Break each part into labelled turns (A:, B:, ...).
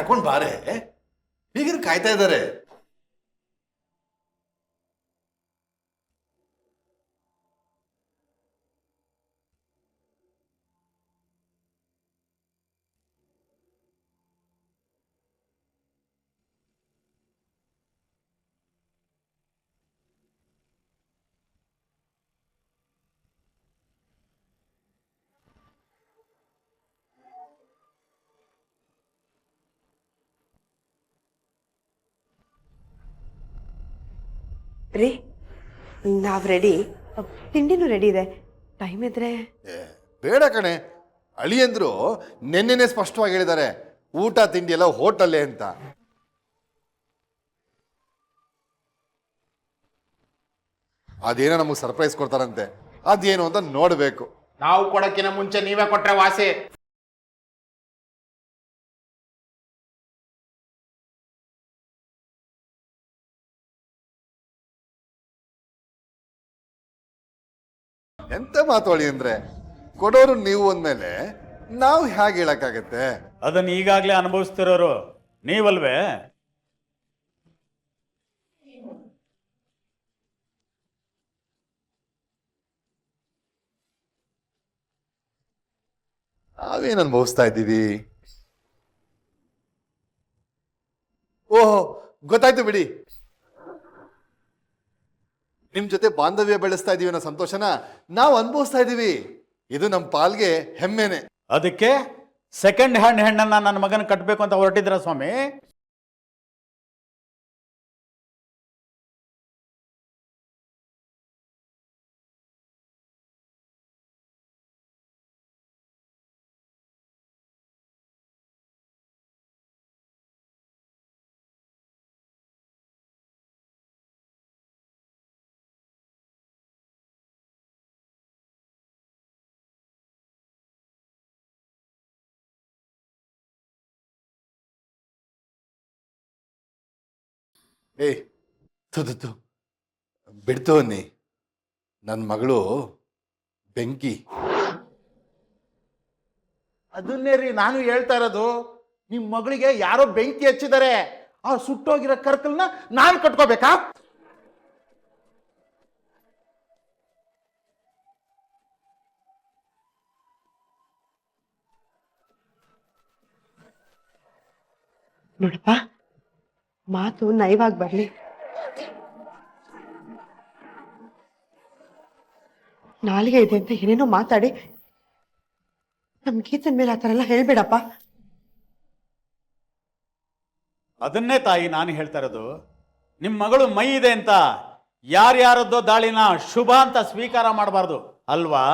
A: ಕರ್ಕೊಂಡ್ ಬಾರೆ, ಹೀಗಿರು ಕಾಯ್ತಾ ಇದ್ದಾರೆ.
B: ರೀ, ನಾವು ರೆಡಿ, ತಿಂಡಿನೂ ರೆಡಿ ಇದೆ. ಟೈಮ್ ಇದ್ರೆ.
A: ಬೇಡ ಕಣೆ, ಅಳಿಯಂದ್ರು ನೆನ್ನೆನೆ ಸ್ಪಷ್ಟವಾಗಿ ಹೇಳಿದ್ದಾರೆ, ಊಟ ತಿಂಡಿ ಎಲ್ಲ ಹೋಟೆಲ್ಲೇ ಅಂತ. ಅದೇನೋ ನಮಗೆ ಸರ್ಪ್ರೈಸ್ ಕೊಡ್ತಾರಂತೆ, ಅದೇನು ಅಂತ ನೋಡ್ಬೇಕು.
C: ನಾವು ಕೊಡಕ್ಕಿನ ಮುಂಚೆ ನೀವೇ ಕೊಟ್ರೆ ವಾಸಿ.
A: ಎಂತ ಮಾತಾಡಿ ಅಂದ್ರೆ, ಕೊಡೋರು ನೀವು ಅಂದ್ಮೇಲೆ ನಾವು ಹೇಗೆ ಹೇಳಕ್ಕಾಗತ್ತೆ?
D: ಅದನ್ನ ಈಗಾಗಲೇ ಅನುಭವಿಸ್ತಿರೋರು ನೀವಲ್ವೇ?
A: ನಾವೇನು ಅನುಭವಿಸ್ತಾ ಇದ್ದೀವಿ? ಓಹೋ, ಗೊತ್ತಾಯ್ತು ಬಿಡಿ. ನಿಮ್ ಜೊತೆ ಬಾಂಧವ್ಯ ಬೆಳೆಸ್ತಾ ಇದೀವಿ ಅನ್ನೋ ಸಂತೋಷನ ನಾವು ಅನುಭವಿಸ್ತಾ ಇದೀವಿ. ಇದು ನಮ್ಮ ಪಾಲ್ಗೆ ಹೆಮ್ಮೆನೆ.
D: ಅದಕ್ಕೆ ಸೆಕೆಂಡ್ ಹ್ಯಾಂಡ್ ಹೆಣ್ಣನ್ನ ನನ್ನ ಮಗನ ಕಟ್ಟಬೇಕು ಅಂತ ಹೊರಟಿದ್ರ ಸ್ವಾಮಿ?
A: ಏಯ್, ತು ಬಿಡ್ತು ಅನ್ನಿ. ನನ್ನ ಮಗಳು ಬೆಂಕಿ.
C: ಅದನ್ನೇ ರೀ ನಾನು ಹೇಳ್ತಾ ಇರೋದು. ನಿಮ್ ಮಗಳಿಗೆ ಯಾರೋ ಬೆಂಕಿ ಹಚ್ಚಿದ್ದಾರೆ. ಆ ಸುಟ್ಟೋಗಿರೋ ಕರ್ಕಲ್ನ ನಾನು ಕಟ್ಕೋಬೇಕಾ?
B: ನೋಡಪ್ಪ, ಮಾತು ನಯವಾಗಿ ಬರಲಿ. ನಾಲಿಗೆ ಇದೆ ಅಂತ ಏನೇನೋ ಮಾತಾಡಿ ನಮ್ ಗೀತನ ಮೇಲೆ ಆ ಥರ ಎಲ್ಲ ಹೇಳ್ಬೇಡಪ್ಪ.
D: ಅದನ್ನೇ ತಾಯಿ ನಾನು ಹೇಳ್ತಾ ಇರೋದು. ನಿಮ್ಮ ಮಗಳು ಮೈ ಇದೆ ಅಂತ ಯಾರ್ಯಾರದ್ದೋ ದಾಳಿನ ಶುಭ ಅಂತ ಸ್ವೀಕಾರ ಮಾಡಬಾರ್ದು ಅಲ್ವಾ?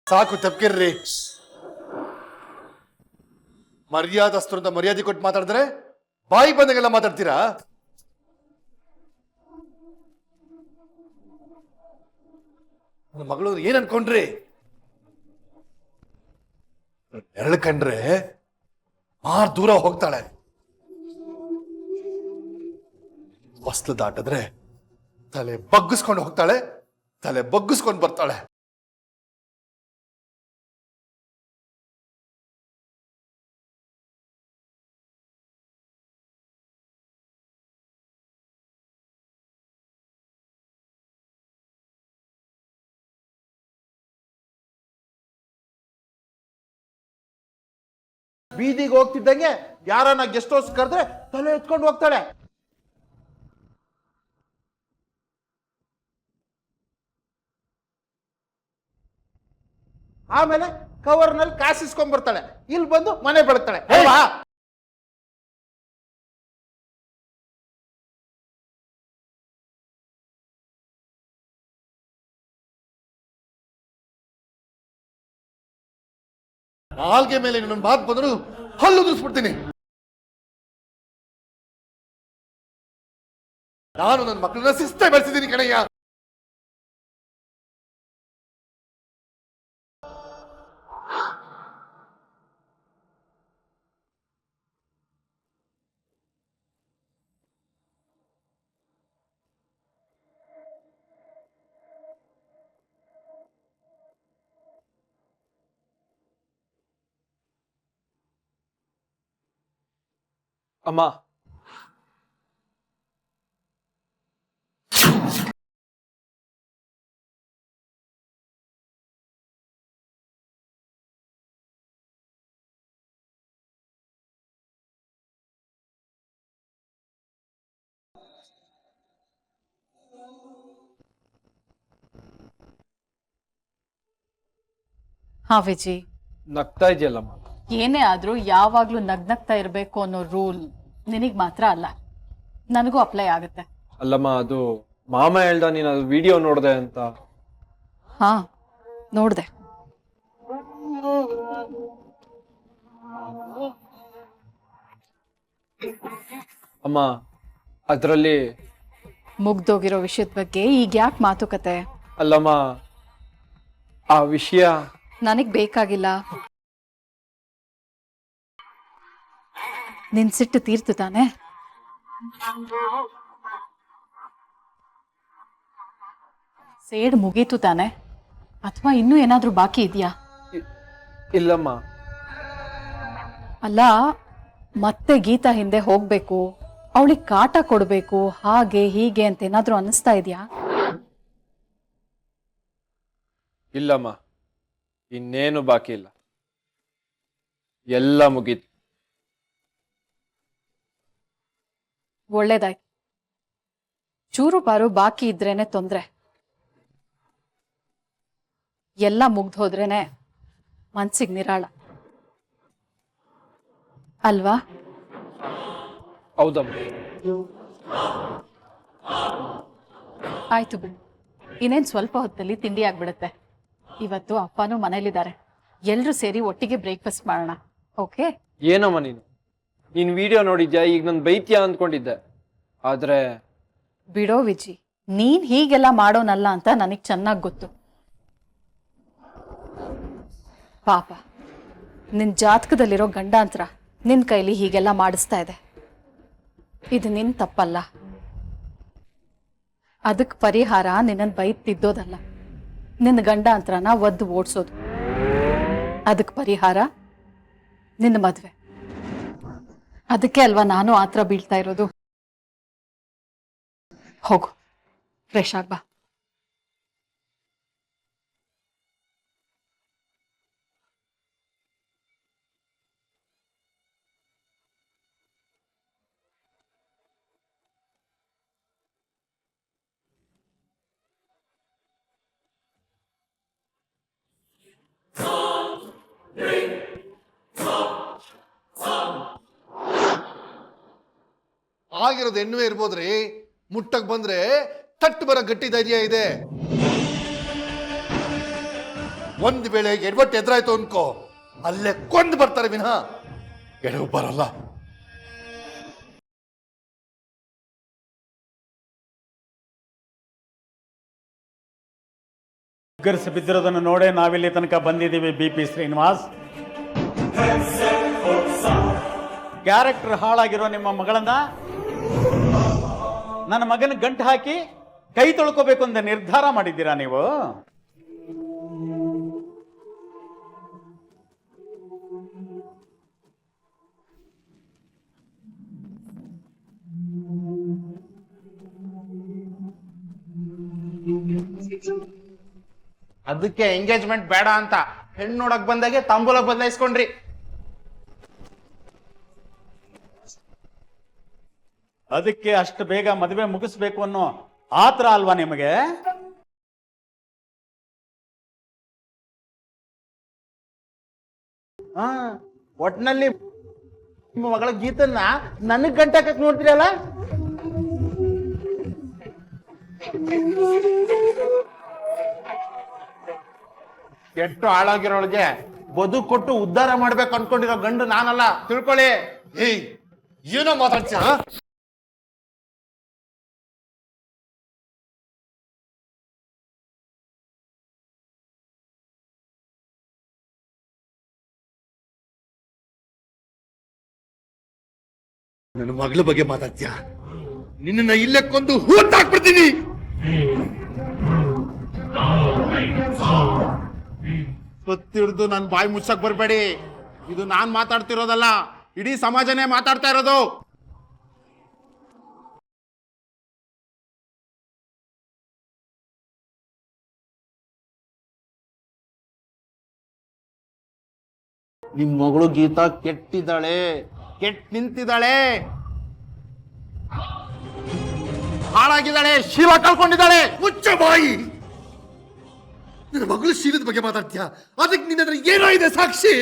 A: ಸಾಕು, ತಪ್ಪಿರ್ರಿ. ಮರ್ಯಾದಸ್ತರು ಅಂತ ಮರ್ಯಾದೆ ಕೊಟ್ಟು ಮಾತಾಡಿದ್ರೆ ಬಾಯಿ ಬಂದಂಗೆಲ್ಲ ಮಾತಾಡ್ತೀರಾ? ನನ್ನ ಮಗಳು ಏನ್ ಅನ್ಕೊಂಡ್ರಿ? ನೆರಳು ಕಂಡ್ರೆ ದೂರ ಹೋಗ್ತಾಳೆ. ಹೊಸ್ಲು ದಾಟಿದ್ರೆ ತಲೆ ಬಗ್ಗಿಸ್ಕೊಂಡು ಹೋಗ್ತಾಳೆ, ತಲೆ ಬಗ್ಗಿಸ್ಕೊಂಡು ಬರ್ತಾಳೆ.
C: ಬೀದಿಗೆ ಹೋಗ್ತಿದ್ದಂಗೆ ಯಾರನ್ನ ಗೆಸ್ಟ್ ಹೌಸ್ ಕರೆದ್ರೆ ತಲೆ ಎತ್ಕೊಂಡು ಹೋಗ್ತಾಳೆ. ಆಮೇಲೆ ಕವರ್ನಲ್ಲಿ ಕಾಸಿಸ್ಕೊಂಡ್ ಬರ್ತಾಳೆ, ಇಲ್ಲಿ ಬಂದು ಮನೆ ಬೆಳಗ್ತಾಳೆ ಅಲ್ವಾ?
A: ನಾಲ್ಗೆ ಮೇಲೆ ನನ್ನ ಮಾತು ಬಂದ್ರು ಹಲ್ಲು ಉದುರಿಸ್ಬಿಡ್ತೀನಿ. ನಾನು ನನ್ನ ಮಕ್ಕಳನ್ನ ಶಿಸ್ತೇ ಬೆಳೆಸಿದ್ದೀನಿ ಕಣಯ್ಯ.
E: ಅಮ್ಮ,
F: ಹಾ ವಿಜಿ,
E: ನಗ್ತಾ ಇದೆಯಲ್ಲಮ್ಮ.
F: ಏನೇ ಆದ್ರೂ ಯಾವಾಗ್ಲೂ ನಗ್ನಗ್ತಾ ಇರ್ಬೇಕು ಅನ್ನೋ ರೂಲ್ ನಿನಗ್ ಮಾತ್ರ ಅಲ್ಲ, ನನಗೂ ಅಪ್ಲೈ ಆಗುತ್ತೆ.
E: ಅಲ್ಲಮ್ಮ, ಅದು ಮಾಮ ಹೇಳ್ದ ನೀನು ಅದು ವಿಡಿಯೋ ನೋಡ್ದೆ ಅಂತ.
F: ಹಾ, ನೋಡ್ದೆ.
E: ಅಮ್ಮ, ಅದರಲ್ಲಿ
F: ಮುಗ್ದೋಗಿರೋ ವಿಷಯದ ಬಗ್ಗೆ ಈಗ ಯಾಕೆ ಮಾತುಕತೆ?
E: ಅಲ್ಲಮ್ಮ, ಆ ವಿಷಯ
F: ನನಗ್ ಬೇಕಾಗಿಲ್ಲ. ನಿನ್ ಸಿಟ್ಟು ತೀರ್ತು ತಾನೆ? ಸೇಡ್ ಮುಗೀತು ತಾನೆ? ಅಥವಾ ಇನ್ನೂ ಏನಾದ್ರೂ ಬಾಕಿ ಇದೆಯಾ?
E: ಇಲ್ಲಮ್ಮ.
F: ಅಲ್ಲ, ಮತ್ತೆ ಗೀತಾ ಹಿಂದೆ ಹೋಗ್ಬೇಕು, ಅವಳಿಗೆ ಕಾಟ ಕೊಡ್ಬೇಕು, ಹಾಗೆ ಹೀಗೆ ಅಂತ ಏನಾದ್ರೂ ಅನ್ನಿಸ್ತಾ ಇದೆಯಾ?
E: ಇಲ್ಲಮ್ಮ, ಇನ್ನೇನು ಬಾಕಿ ಇಲ್ಲ, ಎಲ್ಲ ಮುಗೀತು.
F: ಒಳ್ಳೇದಾಯ್ತು. ಚೂರು ಪಾರು ಬಾಕಿ ಇದ್ರೇನೆ ತೊಂದ್ರೆ. ಎಲ್ಲ ಮುಗ್ದು ಹೋದ್ರೇನೆ ಮನ್ಸಿಗೆ ನಿರಾಳ ಅಲ್ವಾ?
E: ಹೌದಮ್ಮ.
F: ಆಯ್ತು ಬಿಡು, ಇನ್ನೇನು ಸ್ವಲ್ಪ ಹೊತ್ತಲ್ಲಿ ತಿಂಡಿ ಆಗ್ಬಿಡುತ್ತೆ. ಇವತ್ತು ಅಪ್ಪನೂ ಮನೇಲಿದ್ದಾರೆ, ಎಲ್ರೂ ಸೇರಿ ಒಟ್ಟಿಗೆ ಬ್ರೇಕ್ಫಾಸ್ಟ್ ಮಾಡೋಣ. ಓಕೆ?
E: ಏನಮ್ಮ ನೀನು ವಿಡಿಯೋ ನೋಡಿದ್ಯಾ? ಈಗ ನಾನು ಬೈತ್ಯಾ ಅಂದ್ಕೊಂಡಿದ್ದೆ, ಆದ್ರೆ
F: ಬಿಡೋ ವಿಜಿ, ನೀನ್ ಹೀಗೆಲ್ಲ ಮಾಡೋನಲ್ಲ ಅಂತ ನನಗೆ ಚೆನ್ನಾಗಿ ಗೊತ್ತು. ಪಾಪ, ನಿನ್ ಜಾತಕದಲ್ಲಿರೋ ಗಂಡಾಂತರ ನಿನ್ ಕೈಲಿ ಹೀಗೆಲ್ಲ ಮಾಡಿಸ್ತಾ ಇದೆ. ಇದು ನಿನ್ ತಪ್ಪಲ್ಲ. ಅದಕ್ಕೆ ಪರಿಹಾರ ನಿನ್ನನ್ನು ಬೈದ್ ತಿದ್ದೋದಲ್ಲ, ನಿನ್ನ ಗಂಡಾಂತರನ ಒದ್ದು ಓಡಿಸೋದು. ಅದಕ್ಕೆ ಪರಿಹಾರ ನಿನ್ನ ಮದುವೆ. ಅದಕ್ಕೆ ಅಲ್ವಾ ನಾನು ಆತರ ಬೀಳ್ತಾ ಇರೋದು. ಹೋಗು, ಫ್ರೆಶ್ ಆಗ್ ಬಾ.
A: ಆಗಿರೋದು ಹೆಣ್ಣುವೆ ಇರ್ಬೋದ್ರಿ, ಮುಟ್ಟಕ್ ಬಂದ್ರೆ ತಟ್ಟು ಬರೋ ಗಟ್ಟಿ ಧೈರ್ಯ ಇದೆ. ಒಂದ್ ವೇಳೆ ಎಡವಟ್ಟು ಎದುರಾಯ್ತು ಅನ್ಕೋ, ಅಲ್ಲೇ ಕೊಂದು ಬರ್ತಾರೆ ವಿನಃ ಎಡವು ಬರಲ್ಲ.
D: ಗರ್ಸ್ ಬಿದ್ದಿರೋದನ್ನು ನೋಡೇ ನಾವಿಲ್ಲಿ ತನಕ ಬಂದಿದ್ದೀವಿ. BP ಶ್ರೀನಿವಾಸ್, ಕ್ಯಾರೆಕ್ಟರ್ ಹಾಳಾಗಿರೋ ನಿಮ್ಮ ಮಗಳನ್ನ ನನ್ನ ಮಗನ ಗಂಟು ಹಾಕಿ ಕೈ ತೊಳ್ಕೋಬೇಕು ಅಂತ ನಿರ್ಧಾರ ಮಾಡಿದ್ದೀರಾ ನೀವು?
C: ಅದಕ್ಕೆ ಎಂಗೇಜ್ಮೆಂಟ್ ಬೇಡ ಅಂತ ಹೆಣ್ಣು ನೋಡಕ್ ಬಂದಾಗೆ ತಾಂಬೂಲ ಬದಲಾಯಿಸ್ಕೊಂಡ್ರಿ.
D: ಅದಕ್ಕೆ ಅಷ್ಟು ಬೇಗ ಮದುವೆ ಮುಗಿಸ್ಬೇಕು ಅನ್ನೋ ಆತರ ಅಲ್ವಾ ನಿಮಗೆ?
C: ಒಟ್ನಲ್ಲಿ ನಿಮ್ಮ ಮಗಳ ಗೀತನ್ನ ನನಗ್ ಗಂಟಾಕಕ್ ನೋಡ್ತೀರಲ್ಲ. ಕೆಟ್ಟು ಹಾಳಾಗಿರೋಳಿಗೆ ಬದುಕು ಕೊಟ್ಟು ಉದ್ಧಾರ ಮಾಡ್ಬೇಕು ಅನ್ಕೊಂಡಿರೋ ಗಂಡು ನಾನಲ್ಲ, ತಿಳ್ಕೊಳ್ಳಿ.
A: ಏಯ್, ಏನೋ ಮಾತಾಡ್ತೀಯ? ನನ್ನ ಮಗಳ ಬಗ್ಗೆ ಮಾತಾಡ್ತೀಯ? ನಿನ್ನ ಇಲ್ಲೇ ಕೊಂದು ಹೂತಾಕ್ಬಿಡ್ತೀನಿ.
C: ಗೊತ್ತಿಡ್ದು ನನ್ನ ಬಾಯಿ ಮುಚ್ಚಕ್ ಬರ್ಬೇಡಿ. ಇದು ನಾನ್ ಮಾತಾಡ್ತಿರೋದಲ್ಲ, ಇಡೀ ಸಮಾಜನೇ ಮಾತಾಡ್ತಾ ಇರೋದು. ನಿಮ್ ಮಗಳು ಗೀತಾ ಕೆಟ್ಟಿದ್ದಾಳೆ, ಕೆಟ್ಟ ನಿಂತಿದ್ದಾಳೆ, ಹಾಳಾಗಿದ್ದಾಳೆ, ಶೀಲ ಕಳ್ಕೊಂಡಿದ್ದಾಳೆ.
A: ಮುಚ್ಚ ಬಾಯಿ. ನನ್ನ ಮಗಳು ಶೀಲದ ಬಗ್ಗೆ ಮಾತಾಡ್ತೀಯ? ಅದಕ್ಕೆ ನಿನ್ನ ಹತ್ರ ಏನೋ ಇದೆ ಸಾಕ್ಷಿ?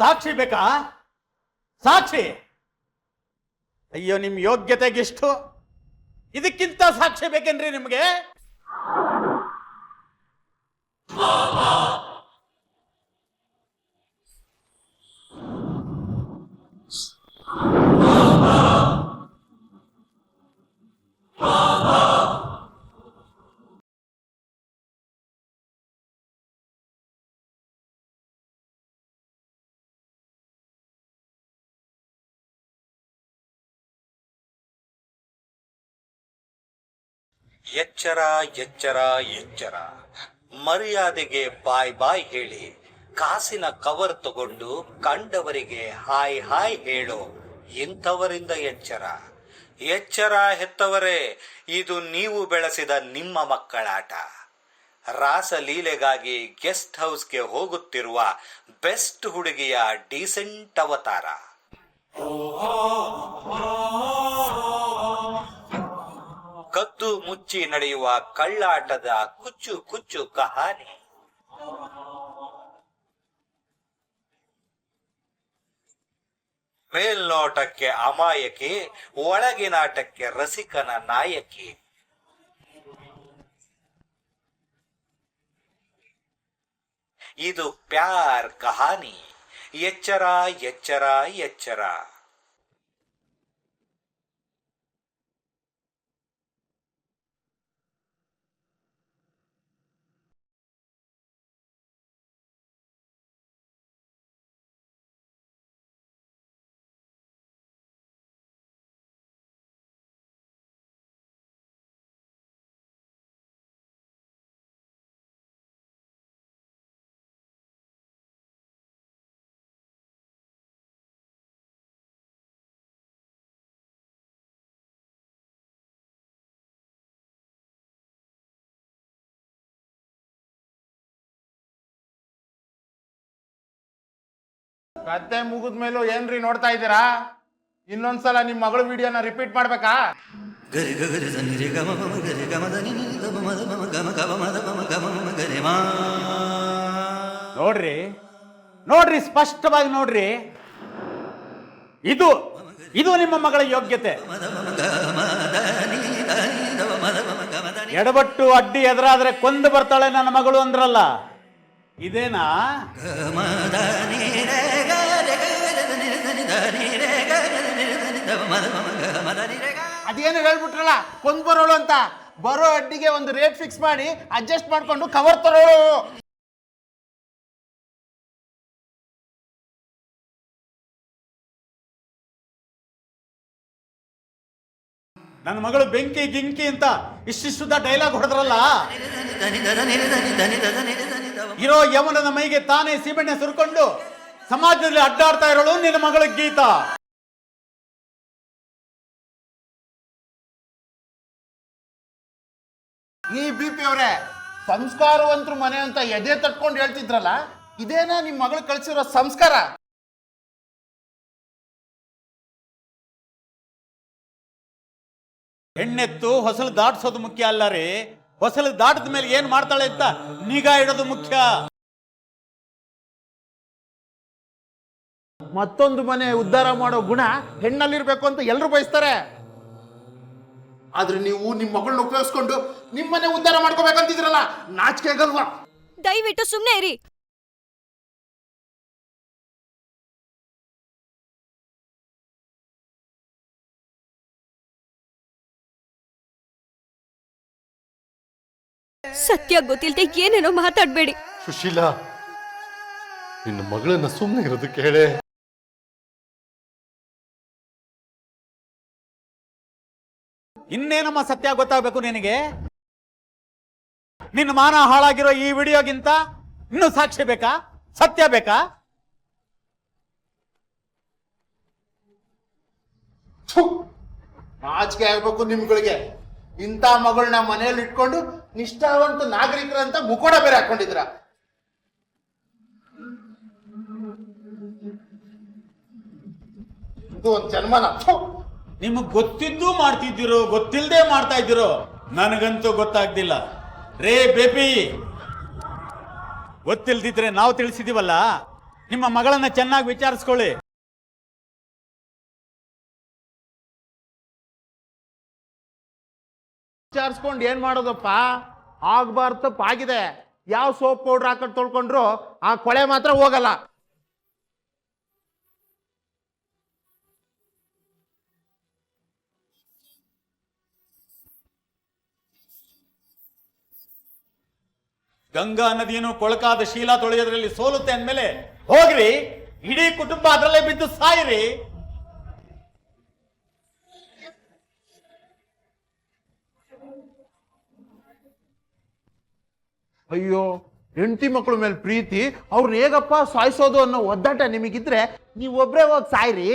D: ಸಾಕ್ಷಿ ಬೇಕಾ? ಸಾಕ್ಷಿ? ಅಯ್ಯೋ, ನಿಮ್ ಯೋಗ್ಯತೆಗೆಷ್ಟು? ಇದಕ್ಕಿಂತ ಸಾಕ್ಷಿ ಬೇಕೇನ್ರಿ ನಿಮ್ಗೆ?
G: ಎಚ್ಚರ ಎಚ್ಚರ ಎಚ್ಚರ, ಮರ್ಯಾದೆಗೆ ಬಾಯ್ ಬಾಯ್ ಹೇಳಿ ಕಾಸಿನ ಕವರ್ ತಗೊಂಡು ಕಂಡವರಿಗೆ ಹಾಯ್ ಹಾಯ್ ಹೇಳೋ ಇಂಥವರಿಂದ ಎಚ್ಚರ. ಎಚ್ಚರ ಹೆತ್ತವರೇ, ಇದು ನೀವು ಬೆಳೆಸಿದ ನಿಮ್ಮ ಮಕ್ಕಳಾಟ. ರಾಸಲೀಲೆಗಾಗಿ ಗೆಸ್ಟ್ ಹೌಸ್ಗೆ ಹೋಗುತ್ತಿರುವ ಬೆಸ್ಟ್ ಹುಡುಗಿಯ ಡೀಸೆಂಟ್ ಅವತಾರ. ಕದ್ದು ಮುಚ್ಚಿ ನಡೆಯುವ ಕಳ್ಳಾಟದ ಕುಚ್ಚು ಕುಚ್ಚು ಕಹಾನಿ. ಮೇಲ್ನೋಟಕ್ಕೆ ಅಮಾಯಕಿ, ಒಳಗಿನಾಟಕ್ಕೆ ರಸಿಕನ ನಾಯಕಿ. ಇದು ಪ್ಯಾರ್ ಕಹಾನಿ. ಎಚ್ಚರ ಎಚ್ಚರ ಎಚ್ಚರ.
C: ಕತೆ ಮುಗಿದ್ಮೇಲೂ ಏನ್ರಿ ನೋಡ್ತಾ ಇದ್ದೀರಾ? ಇನ್ನೊಂದ್ಸಲ ನಿಮ್ ಮಗಳ ವಿಡಿಯೋನ ರಿಪೀಟ್ ಮಾಡ್ಬೇಕಾ?
D: ನೋಡ್ರಿ ನೋಡ್ರಿ, ಸ್ಪಷ್ಟವಾಗಿ ನೋಡ್ರಿ. ಇದು ಇದು ನಿಮ್ಮ ಮಗಳ ಯೋಗ್ಯತೆ. ಎಡಬಟ್ಟು ಅಡ್ಡಿ ಎದುರಾದ್ರೆ ಕೊಂದು ಬರ್ತಾಳೆ ನನ್ನ ಮಗಳು ಅಂದ್ರಲ್ಲ, ಇದೇನಾ?
C: ಅದೇನು ಹೇಳ್ಬಿಟ್ರಲ್ಲ, ಕೊಂದ್ ಬರೋಳು ಅಂತ. ಬರೋ ಅಡ್ಡಿಗೆ ಒಂದು ರೇಟ್ ಫಿಕ್ಸ್ ಮಾಡಿ ಅಡ್ಜಸ್ಟ್ ಮಾಡ್ಕೊಂಡು ಕವರ್ ತರೋಳು.
D: ನನ್ನ ಮಗಳು ಬೆಂಕಿ ಗಿಂಕಿ ಅಂತ ಇಷ್ಟಿಷ್ಟುದ ಡೈಲಾಗ್ ಹೊಡೆದ್ರಲ್ಲ, ಇರೋ ಯಮನದ ಮೈಗೆ ತಾನೇ ಸೀಮೆಣ್ಣೆ ಸುರ್ಕೊಂಡು ಸಮಾಜದಲ್ಲಿ ಅಡ್ಡಾಡ್ತಾ ಇರೋಳು ನಿನ್ನ ಮಗಳ ಗೀತಾ.
C: ಈ BP ಅವರೇ, ಸಂಸ್ಕಾರವಂತರು ಮನೆ ಅಂತ ಎದೆ ತಟ್ಕೊಂಡು ಹೇಳ್ತಿದ್ರಲ್ಲ, ಇದೇನಾ ನಿಮ್ ಮಗಳು ಕಳ್ಸಿರೋ ಸಂಸ್ಕಾರ?
D: ಹೆಣ್ಣೆತ್ತು ಹೊಸಲು ದಾಟಿಸೋದು ಮುಖ್ಯ ಅಲ್ಲ ರೀ, ಹೊಸಲು ದಾಟಿದ ಮೇಲೆ ಏನ್ ಮಾಡ್ತಾಳೆ ಅಂತ ನಿಗಾ ಇಡೋದು ಮುಖ್ಯ.
C: ಮತ್ತೊಂದು ಮನೆ ಉದ್ಧಾರ ಮಾಡೋ ಗುಣ ಹೆಣ್ಣಲ್ಲಿರ್ಬೇಕು ಅಂತ ಎಲ್ರು ಬಯಸ್ತಾರೆ. ಆದ್ರೆ ನೀವು ನಿಮ್ ಮಗಳನ್ನ ಉಪಯೋಗಿಸ್ಕೊಂಡು ನಿಮ್ಮನೆ ಉದ್ಧಾರ ಮಾಡ್ಕೋಬೇಕಂತಿದ್ರಲ್ಲ, ನಾಚಿಕೆ ಆಗಲ್ವಾ?
H: ದಯವಿಟ್ಟು ಸುಮ್ಮನೆ ಇರಿ. ಸತ್ಯ ಗೊತ್ತಿಲ್ದೆ ಏನೇನೋ ಮಾತಾಡ್ಬೇಡಿ.
A: ಸುಶೀಲಾ, ನಿನ್ನ ಮಗಳನ್ನ ಸುಮ್ಮನೆ ಇರೋದಕ್ಕೆ ಹೇಳೆ.
D: ಇನ್ನೇನಮ್ಮ ಸತ್ಯ ಗೊತ್ತಾಗಬೇಕು ನಿನಗೆ? ನಿನ್ನ ಮಾನ ಹಾಳಾಗಿರೋ ಈ ವಿಡಿಯೋಗಿಂತ ಇನ್ನೂ ಸಾಕ್ಷಿ ಬೇಕಾ? ಸತ್ಯ ಬೇಕಾ?
C: ನಾಚಿಕೆ ಆಗ್ಬೇಕು ನಿಮ್ಗಳಿಗೆ. ಇಂಥ ಮಗಳನ್ನ ಮನೆಯಲ್ಲಿ ಇಟ್ಕೊಂಡು ನಿಷ್ಠಾವಂತ ನಾಗರಿಕರಂತ ಮುಖೋಡ ಬೇರೆ ಹಾಕೊಂಡಿದ್ರ. ಇದು ಒಂದು ಜನ್ಮನ.
D: ನಿಮಗ್ ಗೊತ್ತಿದ್ದು ಮಾಡ್ತಿದ್ದೀರೋ ಗೊತ್ತಿಲ್ಲದೆ ಮಾಡ್ತಾ ಇದ್ದೀರೋ ನನಗಂತೂ ಗೊತ್ತಾಗ್ದಿಲ್ಲ. ರೇ ಬೇಬಿ, ಗೊತ್ತಿಲ್ದಿದ್ರೆ ನಾವು ತಿಳಿಸಿದೀವಲ್ಲ, ನಿಮ್ಮ ಮಗಳನ್ನ ಚೆನ್ನಾಗಿ ವಿಚಾರಿಸ್ಕೊಳ್ಳಿ.
C: ವಿಚಾರಿಸ್ಕೊಂಡು ಏನ್ ಮಾಡೋದಪ್ಪ? ಆಗ್ಬಾರ್ದು ತಪ್ಪಾಗಿದೆ. ಯಾವ ಸೋಪ್ ಪೌಡರ್ ಹಾಕೊಂಡು ತೊಳ್ಕೊಂಡ್ರು ಆ ಕೊಳೆ ಮಾತ್ರ ಹೋಗಲ್ಲ.
D: ಗಂಗಾ ನದಿಯನ್ನು ಕೊಳಕಾದ ಶೀಲ ತೊಳೆಯೋದ್ರಲ್ಲಿ ಸೋಲುತ್ತೆ ಅಂದ್ಮೇಲೆ ಹೋಗ್ರಿ, ಇಡೀ ಕುಟುಂಬ ಅದರಲ್ಲೇ ಬಿದ್ದು ಸಾಯಿರಿ.
C: ಅಯ್ಯೋ, ಹೆಂಡತಿ ಮಕ್ಕಳ ಮೇಲೆ ಪ್ರೀತಿ, ಅವ್ರನ್ನ ಹೇಗಪ್ಪ ಸಾಯಿಸೋದು ಅನ್ನೋ ಒದ್ದಾಟ ನಿಮಗಿದ್ರೆ ನೀವು ಒಬ್ರೇ ಹೋಗಿ ಸಾಯ್ರಿ.